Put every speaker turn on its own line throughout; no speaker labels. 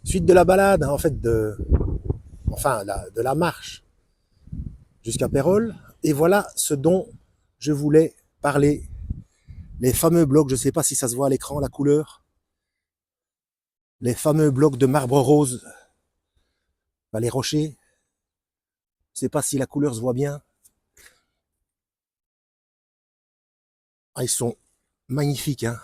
Suite de la balade, en fait, de la marche jusqu'à Pérol. Et voilà ce dont je voulais parler. Les fameux blocs, je ne sais pas si ça se voit à l'écran, la couleur. Les fameux blocs de marbre rose. Les rochers. Je ne sais pas si la couleur se voit bien. Ah, ils sont magnifiques, hein.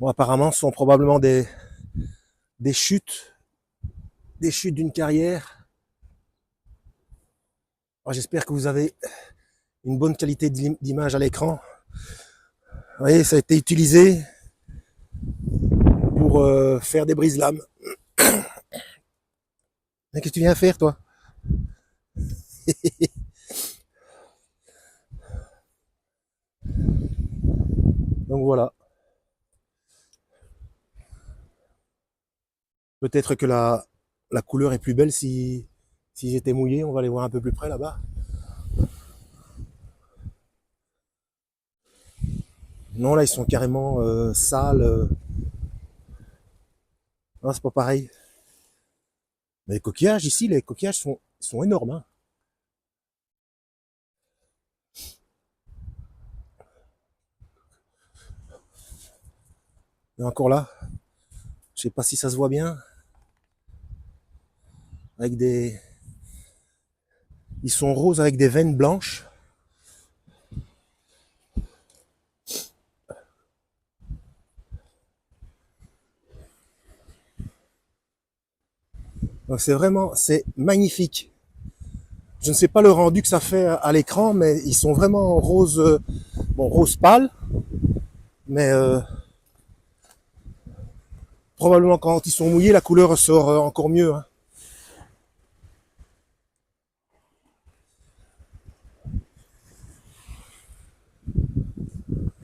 Bon, apparemment, ce sont probablement des chutes d'une carrière. J'espère que vous avez une bonne qualité d'image à l'écran. Vous voyez, ça a été utilisé pour faire des brise-lames. Mais qu'est-ce que tu viens faire, toi? Donc voilà. Peut-être que la couleur est plus belle si j'étais mouillé. On va aller voir un peu plus près là-bas. Non, là, ils sont carrément sales. Non, c'est pas pareil. Mais les coquillages, ici, les coquillages sont énormes, hein. Et encore là, je sais pas si ça se voit bien. Avec des... Ils sont roses avec des veines blanches. Donc c'est magnifique. Je ne sais pas le rendu que ça fait à l'écran, mais ils sont vraiment rose, bon, rose pâle, mais probablement quand ils sont mouillés, la couleur ressort encore mieux, hein.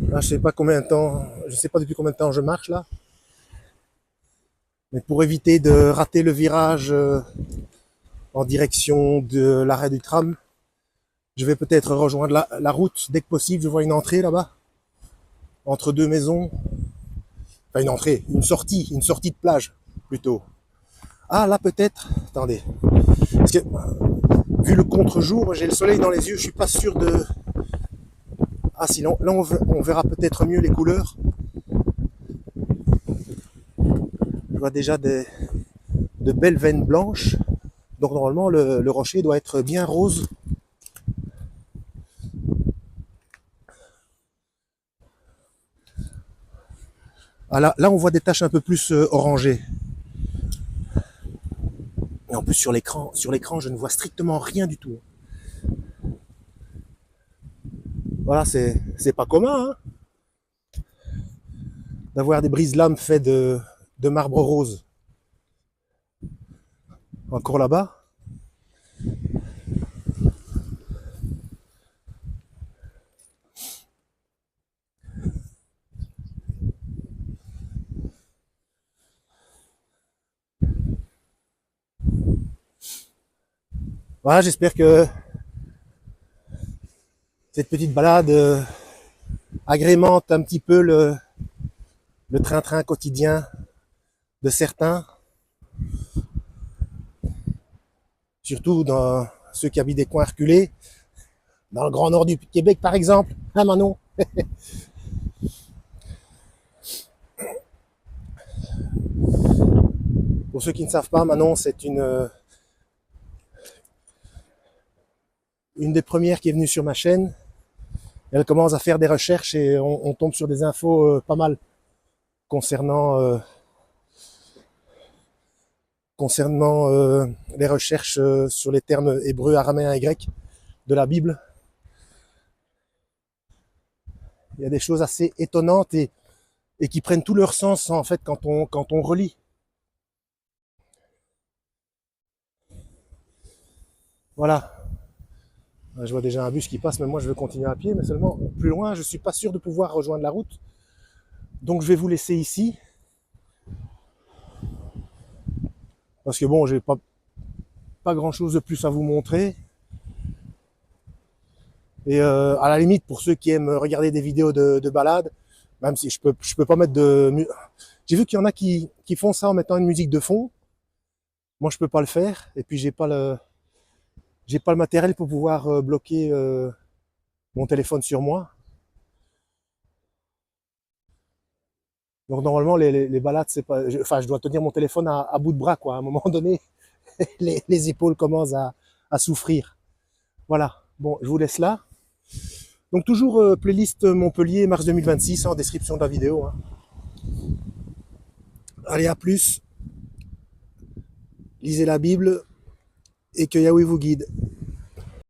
Là, je sais pas combien de temps, je sais pas depuis combien de temps je marche là, mais pour éviter de rater le virage en direction de l'arrêt du tram, je vais peut-être rejoindre la route dès que possible. Je vois une entrée là-bas, entre deux maisons. Enfin, une entrée, une sortie de plage, plutôt. Ah, là, peut-être. Attendez. Parce que, vu le contre-jour, j'ai le soleil dans les yeux, je suis pas sûr de... Ah, sinon, là, on verra peut-être mieux les couleurs. Je vois déjà de belles veines blanches. Donc, normalement, le rocher doit être bien rose. Ah, là, on voit des taches un peu plus orangées. Et en plus, sur l'écran, je ne vois strictement rien du tout. Voilà, c'est pas commun, hein, d'avoir des brise-lames faits de marbre rose. Encore là-bas. Voilà, j'espère que cette petite balade agrémente un petit peu le train-train quotidien de certains, surtout dans ceux qui habitent des coins reculés, dans le grand nord du Québec par exemple, hein Manon? Pour ceux qui ne savent pas, Manon, c'est une des premières qui est venue sur ma chaîne. Elle commence à faire des recherches et on tombe sur des infos pas mal concernant les recherches sur les termes hébreux, araméens et grecs de la Bible. Il y a des choses assez étonnantes et qui prennent tout leur sens en fait quand on relit. Voilà. Je vois déjà un bus qui passe, mais moi je veux continuer à pied, mais seulement plus loin, je suis pas sûr de pouvoir rejoindre la route. Donc je vais vous laisser ici. Parce que bon, j'ai pas grand chose de plus à vous montrer. Et à la limite, pour ceux qui aiment regarder des vidéos de balade, Même si je peux pas mettre j'ai vu qu'il y en a qui font ça en mettant une musique de fond. Moi, je peux pas le faire. Et puis, j'ai pas le matériel pour pouvoir bloquer mon téléphone sur moi. Donc, normalement, les balades, c'est pas, enfin, je dois tenir mon téléphone à bout de bras, quoi. À un moment donné, les épaules commencent à souffrir. Voilà. Bon, je vous laisse là. Donc, toujours playlist Montpellier, mars 2026, en description de la vidéo, hein. Allez, à plus. Lisez la Bible et que Yahweh vous guide.